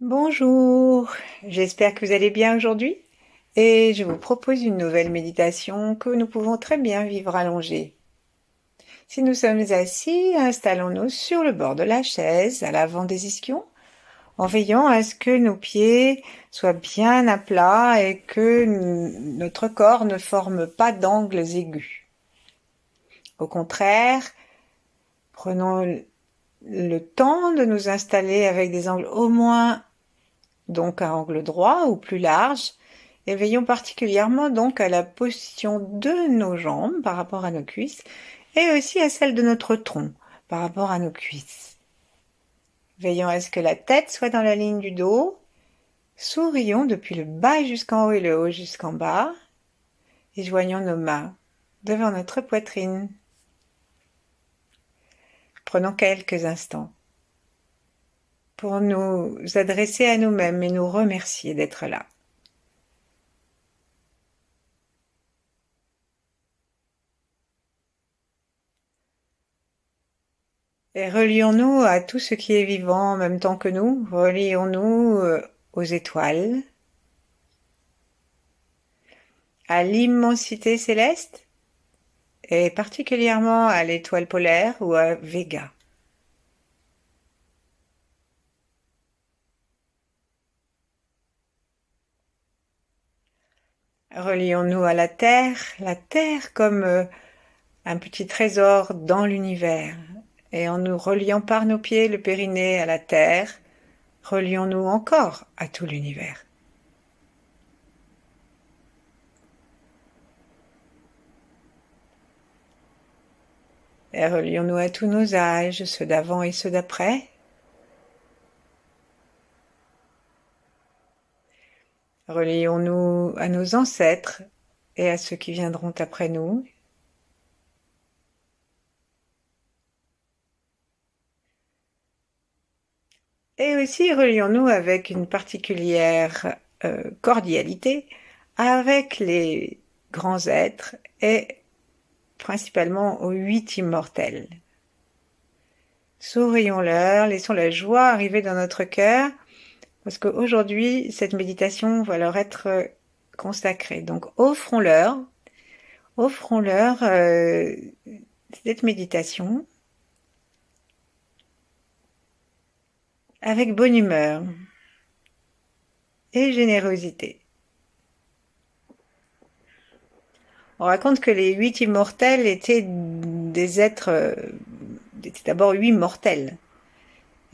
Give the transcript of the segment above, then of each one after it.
Bonjour, j'espère que vous allez bien aujourd'hui et je vous propose une nouvelle méditation que nous pouvons très bien vivre allongée. Si nous sommes assis, installons-nous sur le bord de la chaise à l'avant des ischions en veillant à ce que nos pieds soient bien à plat et que notre corps ne forme pas d'angles aigus. Au contraire, prenons le temps de nous installer avec des angles au moins donc à angle droit ou plus large, et veillons particulièrement donc à la position de nos jambes par rapport à nos cuisses et aussi à celle de notre tronc par rapport à nos cuisses. Veillons à ce que la tête soit dans la ligne du dos, sourions depuis le bas jusqu'en haut et le haut jusqu'en bas, et joignons nos mains devant notre poitrine. Prenons quelques instants pour nous adresser à nous-mêmes et nous remercier d'être là. Et relions-nous à tout ce qui est vivant en même temps que nous. Relions-nous aux étoiles, à l'immensité céleste, et particulièrement à l'étoile polaire ou à Vega. Relions-nous à la Terre comme un petit trésor dans l'univers. Et en nous reliant par nos pieds, le périnée à la Terre, relions-nous encore à tout l'univers. Et relions-nous à tous nos âges, ceux d'avant et ceux d'après. Relions-nous à nos ancêtres et à ceux qui viendront après nous. Et aussi relions-nous avec une particulière cordialité avec les grands êtres et principalement aux 8 immortels. Sourions-leur, laissons la joie arriver dans notre cœur, parce qu'aujourd'hui, cette méditation va leur être consacrée. Donc offrons-leur cette méditation avec bonne humeur et générosité. On raconte que les 8 immortels étaient des êtres, étaient d'abord 8 mortels.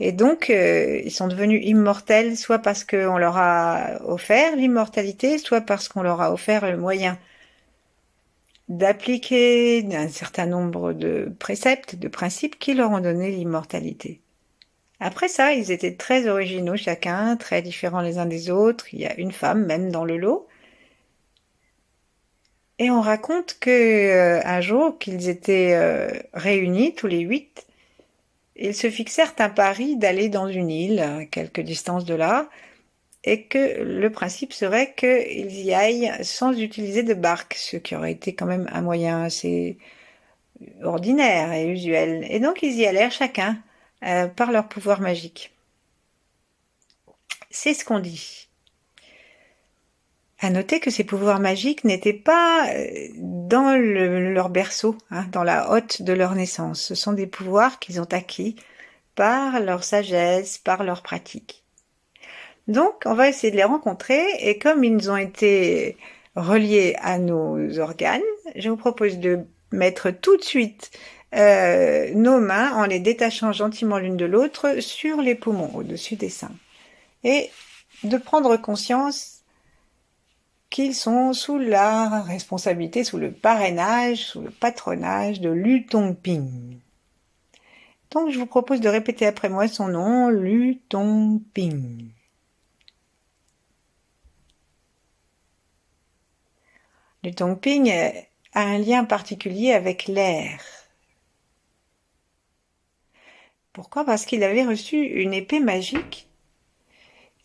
Et donc, ils sont devenus immortels soit parce qu'on leur a offert l'immortalité, soit parce qu'on leur a offert le moyen d'appliquer un certain nombre de préceptes, de principes qui leur ont donné l'immortalité. Après ça, ils étaient très originaux chacun, très différents les uns des autres. Il y a une femme même dans le lot. Et on raconte que un jour qu'ils étaient réunis tous les 8, ils se fixèrent un pari d'aller dans une île à quelque distance de là, et que le principe serait qu'ils y aillent sans utiliser de barque, ce qui aurait été quand même un moyen assez ordinaire et usuel. Et donc ils y allèrent chacun par leur pouvoir magique. C'est ce qu'on dit. À noter que ces pouvoirs magiques n'étaient pas dans leur berceau, dans la hotte de leur naissance. Ce sont des pouvoirs qu'ils ont acquis par leur sagesse, par leur pratique. Donc, on va essayer de les rencontrer, et comme ils ont été reliés à nos organes, je vous propose de mettre tout de suite nos mains, en les détachant gentiment l'une de l'autre, sur les poumons, au-dessus des seins. Et de prendre conscience qu'ils sont sous la responsabilité, sous le parrainage, sous le patronage de Lu Tongping. Donc je vous propose de répéter après moi son nom, Lu Tongping. Lu Tongping a un lien particulier avec l'air. Pourquoi? Parce qu'il avait reçu une épée magique,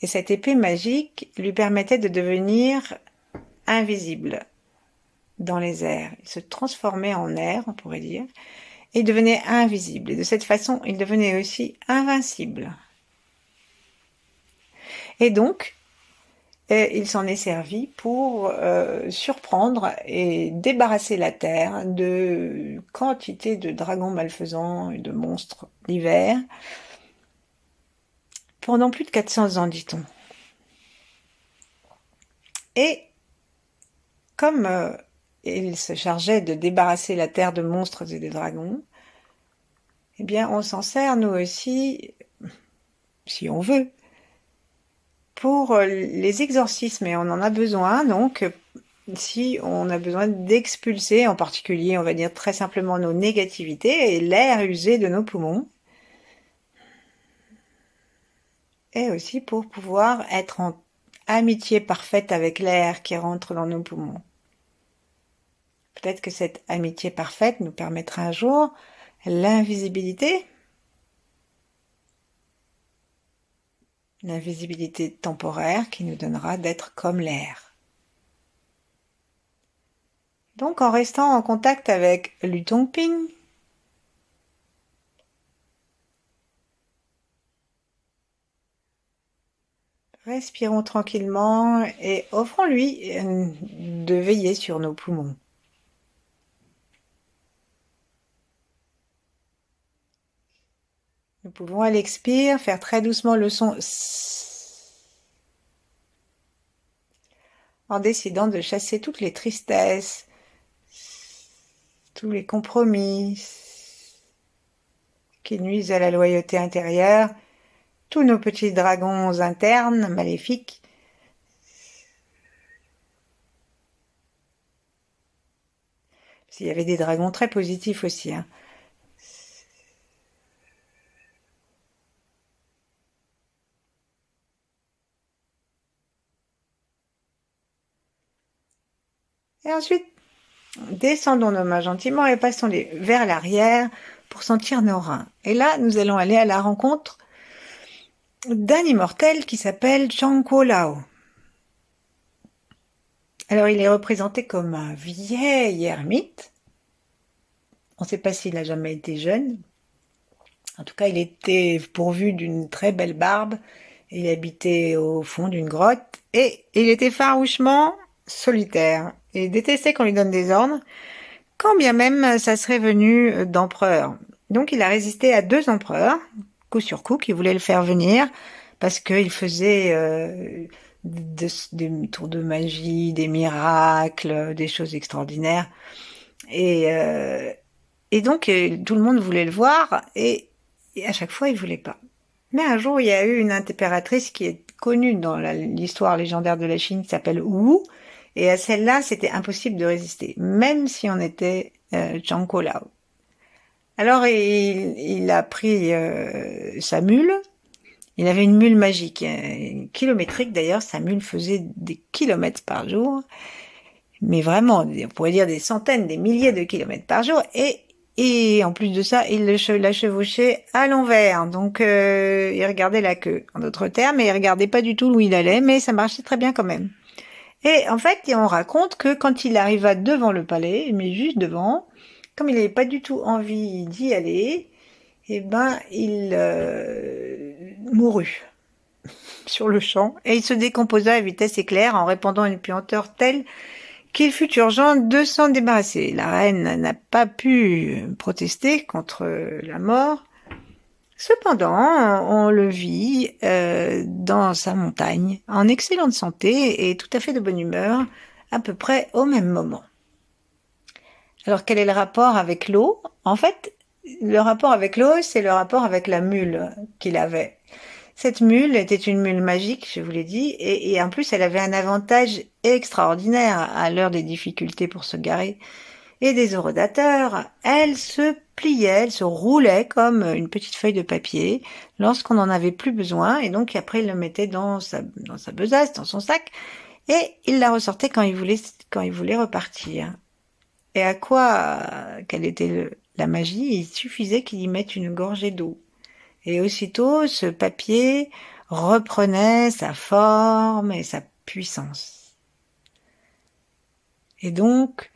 et cette épée magique lui permettait de devenir invisible dans les airs. Il se transformait en air, on pourrait dire, et il devenait invisible. Et de cette façon, il devenait aussi invincible. Et donc, il s'en est servi pour surprendre et débarrasser la Terre de quantité de dragons malfaisants et de monstres d'hiver pendant plus de 400 ans, dit-on. Et comme il se chargeait de débarrasser la Terre de monstres et de dragons, eh bien, on s'en sert, nous aussi, si on veut, pour les exorcismes. Et on en a besoin, donc, si on a besoin d'expulser, en particulier, on va dire très simplement, nos négativités et l'air usé de nos poumons. Et aussi pour pouvoir être en amitié parfaite avec l'air qui rentre dans nos poumons. Peut-être que cette amitié parfaite nous permettra un jour l'invisibilité temporaire qui nous donnera d'être comme l'air. Donc en restant en contact avec Lu Tongping, respirons tranquillement et offrons-lui de veiller sur nos poumons. Nous pouvons à l'expire faire très doucement le son S en décidant de chasser toutes les tristesses, tous les compromis qui nuisent à la loyauté intérieure, tous nos petits dragons internes maléfiques. Il y avait des dragons très positifs aussi. Et ensuite, descendons nos mains gentiment et passons-les vers l'arrière pour sentir nos reins. Et là, nous allons aller à la rencontre d'un immortel qui s'appelle Zhang Lao. Alors, il est représenté comme un vieil ermite. On ne sait pas s'il n'a jamais été jeune. En tout cas, il était pourvu d'une très belle barbe. Il habitait au fond d'une grotte et il était farouchement solitaire et détestait qu'on lui donne des ordres, quand bien même ça serait venu d'empereur. Donc il a résisté à 2 empereurs, coup sur coup, qui voulaient le faire venir parce qu'il faisait des tours de magie, des miracles, des choses extraordinaires. Et donc tout le monde voulait le voir et à chaque fois il voulait pas. Mais un jour, il y a eu une impératrice qui est connue dans l'histoire légendaire de la Chine qui s'appelle Wu. Et à celle-là, c'était impossible de résister, même si on était Zhang Lao. Alors, il a pris sa mule. Il avait une mule magique, kilométrique d'ailleurs. Sa mule faisait des kilomètres par jour. Mais vraiment, on pourrait dire des centaines, des milliers de kilomètres par jour. Et en plus de ça, il la chevauchait à l'envers. Donc, il regardait la queue, en d'autres termes, et il regardait pas du tout où il allait, mais ça marchait très bien quand même. Et en fait, on raconte que quand il arriva devant le palais, mais juste devant, comme il n'avait pas du tout envie d'y aller, eh ben, il mourut sur le champ, et il se décomposa à vitesse éclair en répandant une puanteur telle qu'il fut urgent de s'en débarrasser. La reine n'a pas pu protester contre la mort. Cependant, on le vit dans sa montagne, en excellente santé et tout à fait de bonne humeur, à peu près au même moment. Alors, quel est le rapport avec l'eau? En fait, le rapport avec l'eau, c'est le rapport avec la mule qu'il avait. Cette mule était une mule magique, je vous l'ai dit, et en plus, elle avait un avantage extraordinaire à l'heure des difficultés pour se garer et des orodateurs. Elle se pliait, elle se roulait comme une petite feuille de papier lorsqu'on n'en avait plus besoin, et donc après, il le mettait dans sa besace, dans son sac, et il la ressortait quand il voulait repartir. Et à quoi, quelle était la magie? Il suffisait qu'il y mette une gorgée d'eau. Et aussitôt, ce papier reprenait sa forme et sa puissance. Et donc,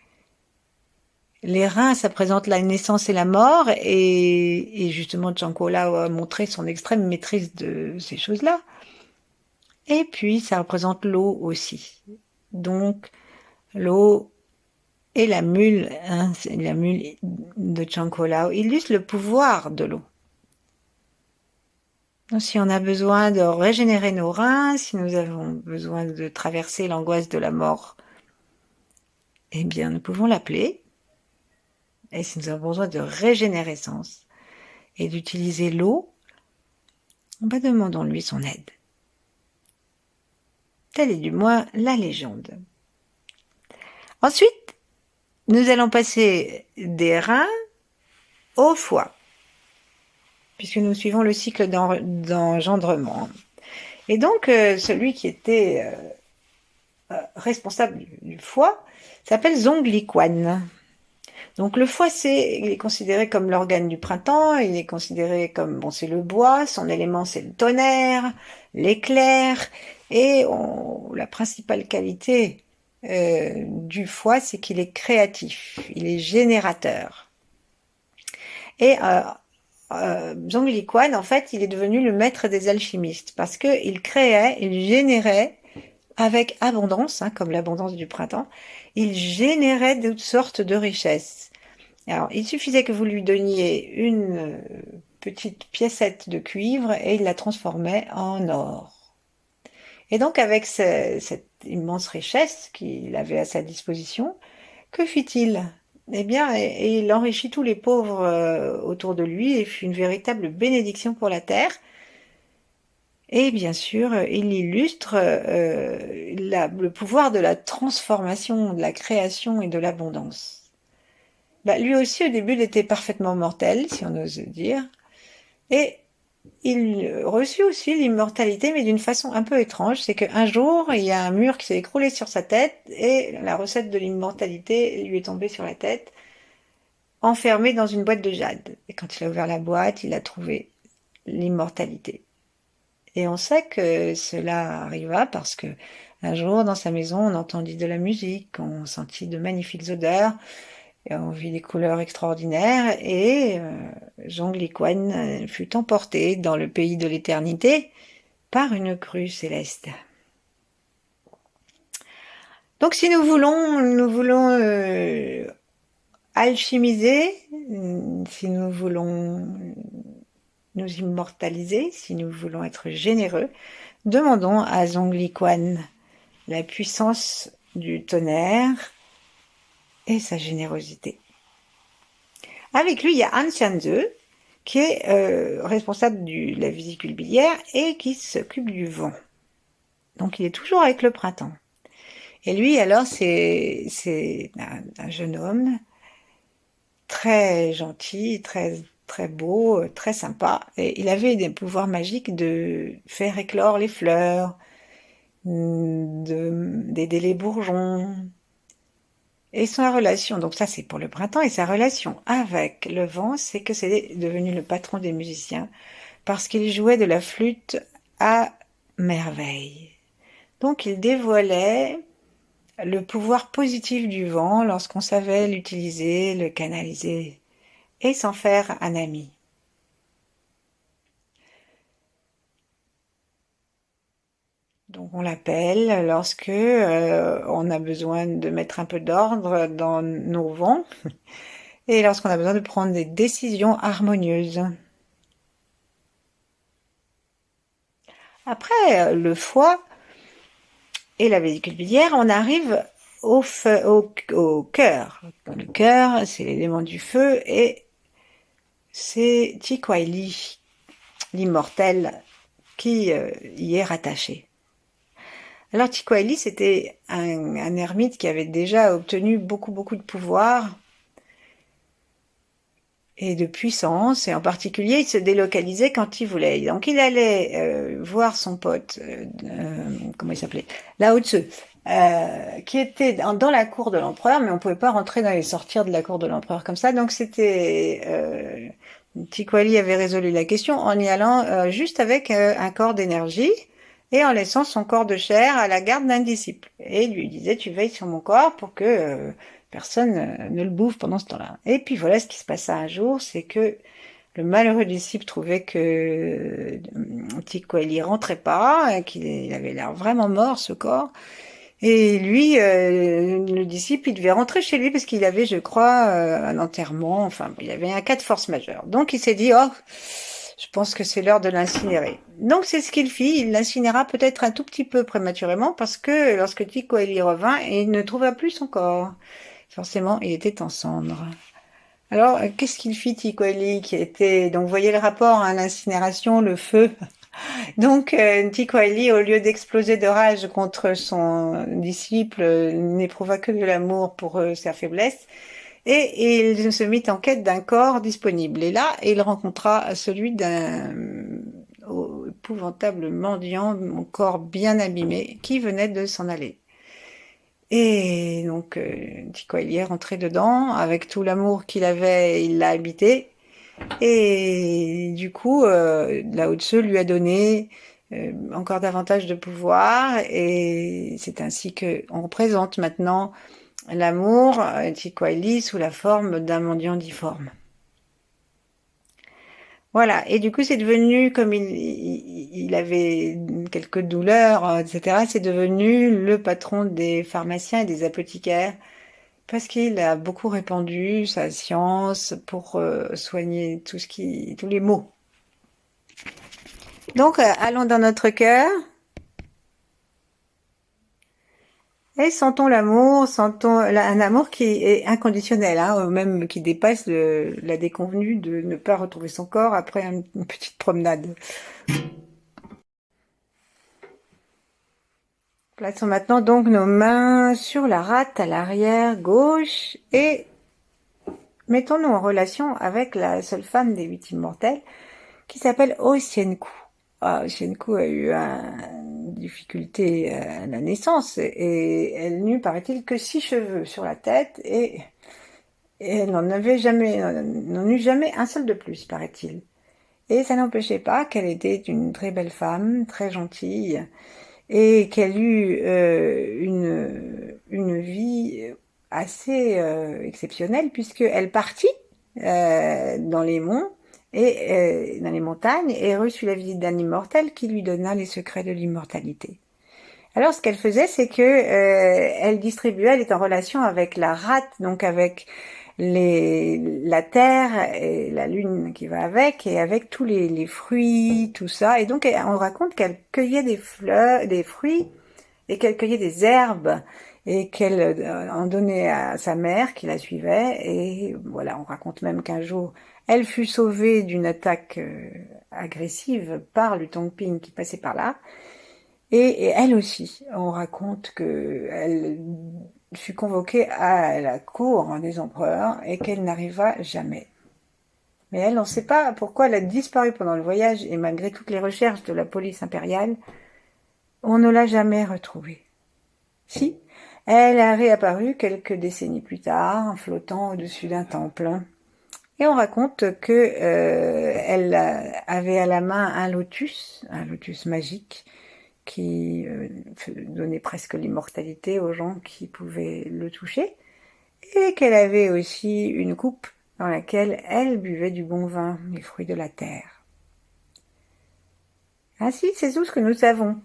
les reins, ça présente la naissance et la mort, et justement, Zhang Lao a montré son extrême maîtrise de ces choses-là. Et puis, ça représente l'eau aussi. Donc, l'eau et la mule, hein, la mule de Chankolao, illustre le pouvoir de l'eau. Donc, si on a besoin de régénérer nos reins, si nous avons besoin de traverser l'angoisse de la mort, eh bien, nous pouvons l'appeler. Et si nous avons besoin de régénérescence et d'utiliser l'eau, demandons-lui son aide. Telle est du moins la légende. Ensuite, nous allons passer des reins au foie, puisque nous suivons le cycle d'engendrement. Et donc, celui qui était responsable du foie s'appelle Zongli-Quan. Donc le foie, il est considéré comme l'organe du printemps, il est considéré comme, c'est le bois, son élément c'est le tonnerre, l'éclair, et la principale qualité du foie, c'est qu'il est créatif, il est générateur. Et Zhongli Quan, en fait, il est devenu le maître des alchimistes, parce qu'il créait, il générait, avec abondance, comme l'abondance du printemps, il générait toutes sortes de richesses. Alors, il suffisait que vous lui donniez une petite piécette de cuivre et il la transformait en or. Et donc, avec cette immense richesse qu'il avait à sa disposition, que fit-il? Eh bien, il enrichit tous les pauvres autour de lui et fut une véritable bénédiction pour la terre. Et bien sûr, il illustre le pouvoir de la transformation, de la création et de l'abondance. Lui aussi, au début, il était parfaitement mortel, si on ose dire. Et il reçut aussi l'immortalité, mais d'une façon un peu étrange. C'est qu'un jour, il y a un mur qui s'est écroulé sur sa tête et la recette de l'immortalité lui est tombée sur la tête, enfermée dans une boîte de jade. Et quand il a ouvert la boîte, il a trouvé l'immortalité. Et on sait que cela arriva parce que un jour, dans sa maison, on entendit de la musique, on sentit de magnifiques odeurs, et on vit des couleurs extraordinaires, et Zhongli Quan fut emporté dans le pays de l'éternité par une crue céleste. Donc, si nous voulons alchimiser, si nous voulons nous immortaliser, si nous voulons être généreux, demandons à Zhongli Quan la puissance du tonnerre et sa générosité. Avec lui, il y a Han Xianze, qui est responsable de la vésicule biliaire et qui s'occupe du vent. Donc il est toujours avec le printemps. Et lui, alors, c'est un jeune homme très gentil, très beau, très sympa. Et il avait des pouvoirs magiques de faire éclore les fleurs, d'aider les bourgeons. Et sa relation, donc ça c'est pour le printemps, et sa relation avec le vent, c'est que c'est devenu le patron des musiciens, parce qu'il jouait de la flûte à merveille. Donc il dévoilait le pouvoir positif du vent lorsqu'on savait l'utiliser, le canaliser, et s'en faire un ami. Donc on l'appelle lorsque on a besoin de mettre un peu d'ordre dans nos vents et lorsqu'on a besoin de prendre des décisions harmonieuses. Après le foie et la vésicule biliaire, on arrive au cœur. Le cœur, c'est l'élément du feu et c'est Ti Kuai Li, l'immortel, qui y est rattaché. Alors Ti Kuai Li, c'était un ermite qui avait déjà obtenu beaucoup de pouvoir et de puissance, et en particulier il se délocalisait quand il voulait. Donc il allait voir son pote, comment il s'appelait, Lao Tzu, qui était dans la cour de l'empereur, mais on pouvait pas rentrer et sortir de la cour de l'empereur comme ça. Donc c'était Ti Kuai Li avait résolu la question en y allant juste avec un corps d'énergie et en laissant son corps de chair à la garde d'un disciple. Et il lui disait, tu veilles sur mon corps pour que personne ne le bouffe pendant ce temps-là. Et puis voilà ce qui se passa un jour, c'est que Le malheureux disciple trouvait que Tycho Eli rentrait pas, qu'il avait l'air vraiment mort, ce corps. Et lui, le disciple, il devait rentrer chez lui parce qu'il avait, je crois, un enterrement. Enfin, il avait un cas de force majeure. Donc, il s'est dit, oh, je pense que c'est l'heure de l'incinérer. Donc, c'est ce qu'il fit. Il l'incinéra peut-être un tout petit peu prématurément parce que lorsque Tycho Eli revint, il ne trouva plus son corps. Forcément, il était en cendres. Alors, qu'est-ce qu'il fit, Tycho Eli, qui était... Donc, vous voyez le rapport, hein, l'incinération, le feu. Donc, Tycho Eli, au lieu d'exploser de rage contre son disciple, n'éprouva que de l'amour pour sa faiblesse, et il se mit en quête d'un corps disponible. Et là, il rencontra celui d'un épouvantable mendiant, mon corps bien abîmé, qui venait de s'en aller. Et donc, Tycho Eli est rentré dedans, avec tout l'amour qu'il avait, il l'a habité, et du coup, Lao Tzu lui a donné encore davantage de pouvoir, et c'est ainsi que on représente maintenant l'amour, Tycho Eli, sous la forme d'un mendiant difforme. Voilà, et du coup c'est devenu, comme il avait quelques douleurs, etc., c'est devenu le patron des pharmaciens et des apothicaires, parce qu'il a beaucoup répandu sa science pour soigner tous les maux. Donc, allons dans notre cœur et sentons l'amour, sentons un amour qui est inconditionnel, hein, même qui dépasse la déconvenue de ne pas retrouver son corps après une petite promenade. Plaçons maintenant donc nos mains sur la rate à l'arrière gauche et mettons-nous en relation avec la seule femme des 8 immortels qui s'appelle Ossienku. Ossienku a eu une difficulté à la naissance et elle n'eut, paraît-il, que 6 cheveux sur la tête et elle n'en eut jamais un seul de plus, paraît-il. Et ça n'empêchait pas qu'elle était une très belle femme, très gentille, et qu'elle eut une vie assez exceptionnelle puisqu'elle partit dans les monts et dans les montagnes et reçut la visite d'un immortel qui lui donna les secrets de l'immortalité. Alors ce qu'elle faisait, c'est que elle distribuait, elle est en relation avec la rate, donc avec la terre et la lune qui va avec, et avec tous les fruits, tout ça. Et donc on raconte qu'elle cueillait des fleurs, des fruits, et qu'elle cueillait des herbes, et qu'elle en donnait à sa mère qui la suivait. Et voilà, on raconte même qu'un jour, elle fut sauvée d'une attaque agressive par le Tongping qui passait par là. Et elle aussi, on raconte que elle fut convoquée à la cour des empereurs et qu'elle n'arriva jamais. Mais elle, on ne sait pas pourquoi elle a disparu pendant le voyage et malgré toutes les recherches de la police impériale, on ne l'a jamais retrouvée. Si, elle a réapparu quelques décennies plus tard, flottant au-dessus d'un temple. Et on raconte que elle avait à la main un lotus magique, qui donnait presque l'immortalité aux gens qui pouvaient le toucher, et qu'elle avait aussi une coupe dans laquelle elle buvait du bon vin, les fruits de la terre. Ainsi, c'est tout ce que nous savons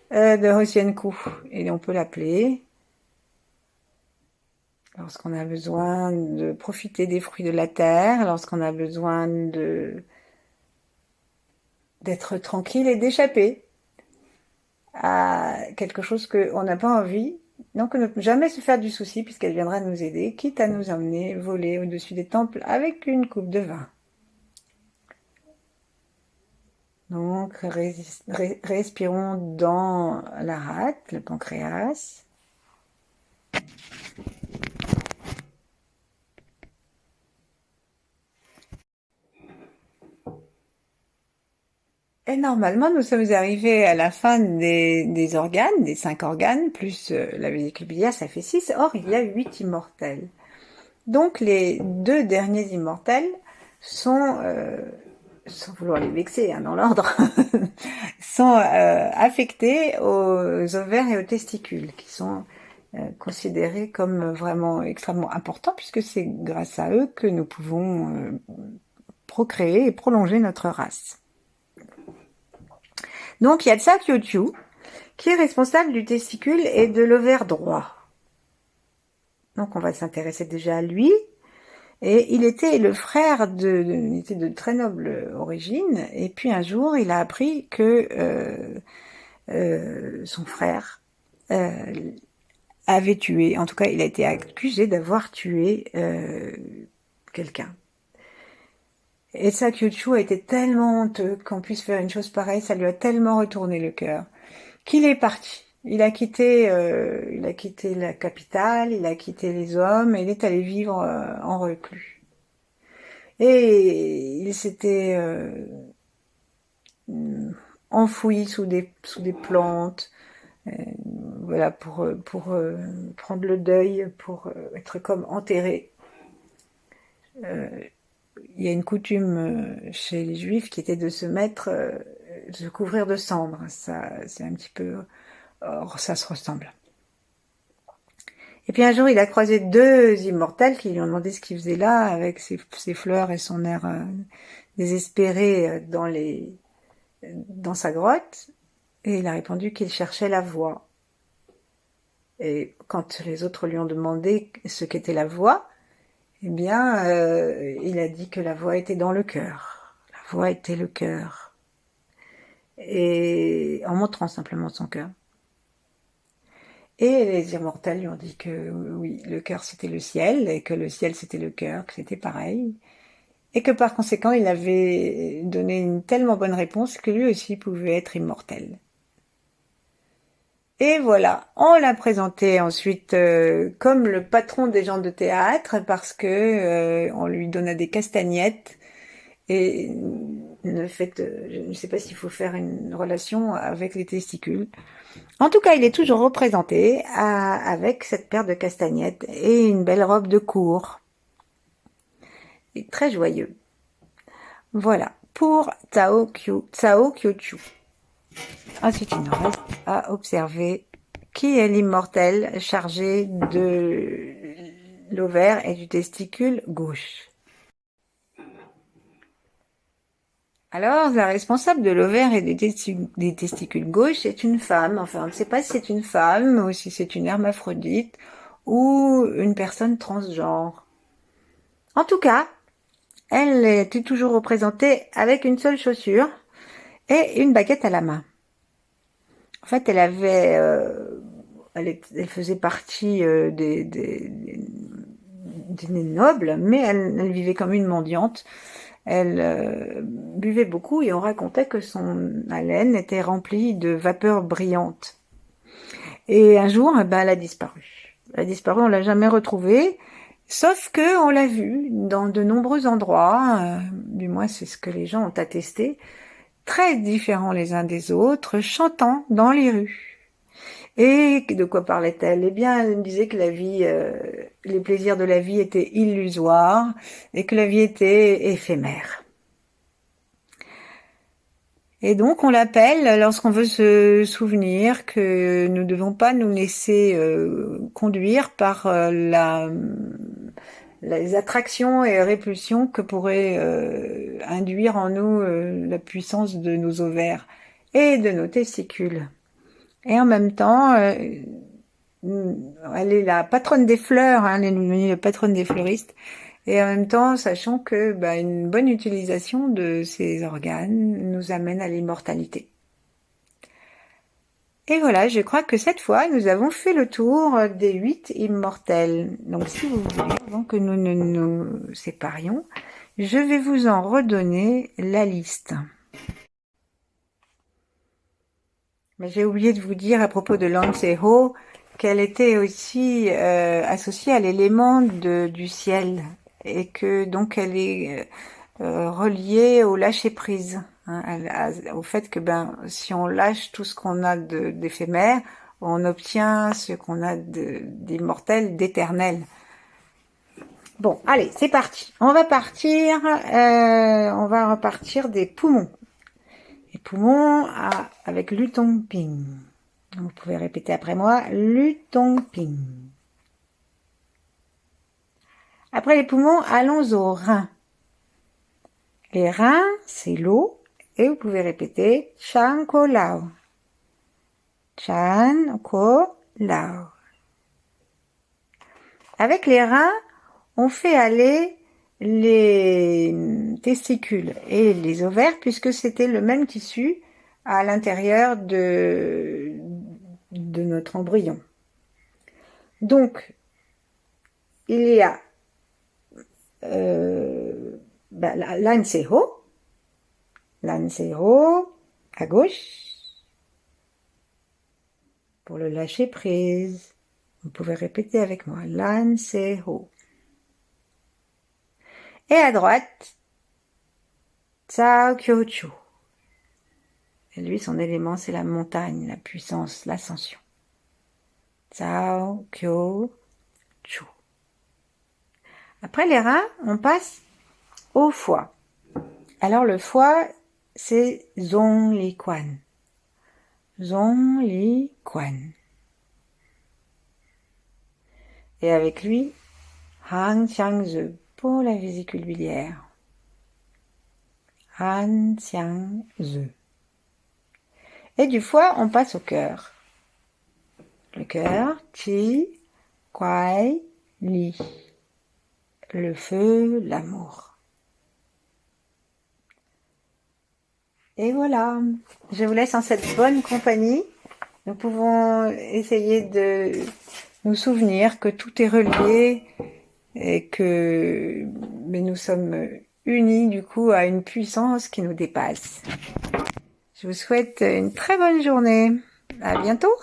de Ossienku, et on peut l'appeler, lorsqu'on a besoin de profiter des fruits de la terre, lorsqu'on a besoin d'être tranquille et d'échapper à quelque chose qu'on n'a pas envie, donc ne jamais se faire du souci puisqu'elle viendra nous aider, quitte à nous emmener voler au-dessus des temples avec une coupe de vin. Donc respirons dans la rate, le pancréas. Et normalement, nous sommes arrivés à la fin des organes, des 5 organes, plus la vésicule biliaire, ça fait 6. Or, il y a 8 immortels. Donc, les 2 derniers immortels sont, sans vouloir les vexer, hein, dans l'ordre, sont affectés aux ovaires et aux testicules, qui sont considérés comme vraiment extrêmement importants, puisque c'est grâce à eux que nous pouvons procréer et prolonger notre race. Donc il y a Tsa Kyo-Chu, qui est responsable du testicule et de l'ovaire droit. Donc on va s'intéresser déjà à lui. Et il était le frère il était de très noble origine, et puis un jour il a appris que son frère avait tué, en tout cas il a été accusé d'avoir tué quelqu'un. Et Tsa Kyo-Chu a été tellement honteux qu'on puisse faire une chose pareille, ça lui a tellement retourné le cœur, qu'il est parti. Il a quitté la capitale, il a quitté les hommes, et il est allé vivre en reclus. Et il s'était enfoui sous des plantes, voilà, pour prendre le deuil, pour être comme enterré. Il y a une coutume chez les Juifs qui était de se de se couvrir de cendres. Ça, c'est un petit peu, or, ça se ressemble. Et puis un jour, il a croisé deux immortels qui lui ont demandé ce qu'il faisait là, avec ses fleurs et son air désespéré dans sa grotte. Et il a répondu qu'il cherchait la voie. Et quand les autres lui ont demandé ce qu'était la voie, eh bien, il a dit que la voie était dans le cœur. La voie était le cœur. Et en montrant simplement son cœur. Et les immortels lui ont dit que oui, le cœur c'était le ciel, et que le ciel c'était le cœur, que c'était pareil. Et que par conséquent, il avait donné une tellement bonne réponse que lui aussi pouvait être immortel. Et voilà, on l'a présenté ensuite comme le patron des gens de théâtre, parce que on lui donna des castagnettes. Et le fait, je ne sais pas s'il faut faire une relation avec les testicules. En tout cas, il est toujours représenté avec cette paire de castagnettes et une belle robe de cour. Il est très joyeux. Voilà, pour Tsa Kyo-Chu. Ensuite, il nous reste à observer qui est l'immortel chargé de l'ovaire et du testicule gauche. Alors, la responsable de l'ovaire et des testicules gauche est une femme. Enfin, on ne sait pas si c'est une femme ou si c'est une hermaphrodite ou une personne transgenre. En tout cas, elle était toujours représentée avec une seule chaussure et une baguette à la main. En fait, elle faisait partie des nobles, mais elle vivait comme une mendiante. Elle buvait beaucoup et on racontait que son haleine était remplie de vapeurs brillantes. Et un jour, elle a disparu. Elle a disparu, on l'a jamais retrouvée, sauf que on l'a vue dans de nombreux endroits, du moins c'est ce que les gens ont attesté, très différents les uns des autres, chantant dans les rues. Et de quoi parlait-elle? Eh bien, elle me disait que la vie, les plaisirs de la vie étaient illusoires et que la vie était éphémère. Et donc, on l'appelle lorsqu'on veut se souvenir que nous ne devons pas nous laisser conduire par les attractions et répulsions que pourrait induire en nous la puissance de nos ovaires et de nos testicules. Et en même temps, elle est la patronne des fleurs, elle est devenue la patronne des fleuristes. Et en même temps, sachant que une bonne utilisation de ces organes nous amène à l'immortalité. Et voilà, je crois que cette fois, nous avons fait le tour des 8 immortels. Donc si vous voulez, avant que nous ne nous séparions, je vais vous en redonner la liste. Mais j'ai oublié de vous dire à propos de Lanseho qu'elle était aussi associée à l'élément du ciel et que donc elle est reliée au lâcher prise, hein, au fait que si on lâche tout ce qu'on a d'éphémère, on obtient ce qu'on a d'immortel, d'éternel. Bon, allez, c'est parti. On va repartir des poumons. Les poumons avec Lutongping. Vous pouvez répéter après moi, Lutongping. Après les poumons, allons aux reins. Les reins, c'est l'eau. Et vous pouvez répéter Chan ko lao. Chan ko lao. Avec les reins, on fait aller les testicules et les ovaires puisque c'était le même tissu à l'intérieur de notre embryon. Donc, il y a l'anseho à gauche pour le lâcher prise. Vous pouvez répéter avec moi l'anseho. Et à droite, Tsao Kyochu. Et lui, son élément, c'est la montagne, la puissance, l'ascension. Tsao Kyochu. Après les reins, on passe au foie. Alors le foie, c'est Zong Li Quan. Zong Li Quan. Et avec lui, Han Xiang Ze pour la vésicule biliaire. Han Xiang Ze. Et du foie, on passe au cœur. Le cœur, Qi Kuai Li. Le feu, l'amour. Et voilà, je vous laisse en cette bonne compagnie. Nous pouvons essayer de nous souvenir que tout est relié et que nous sommes unis du coup à une puissance qui nous dépasse. Je vous souhaite une très bonne journée. À bientôt.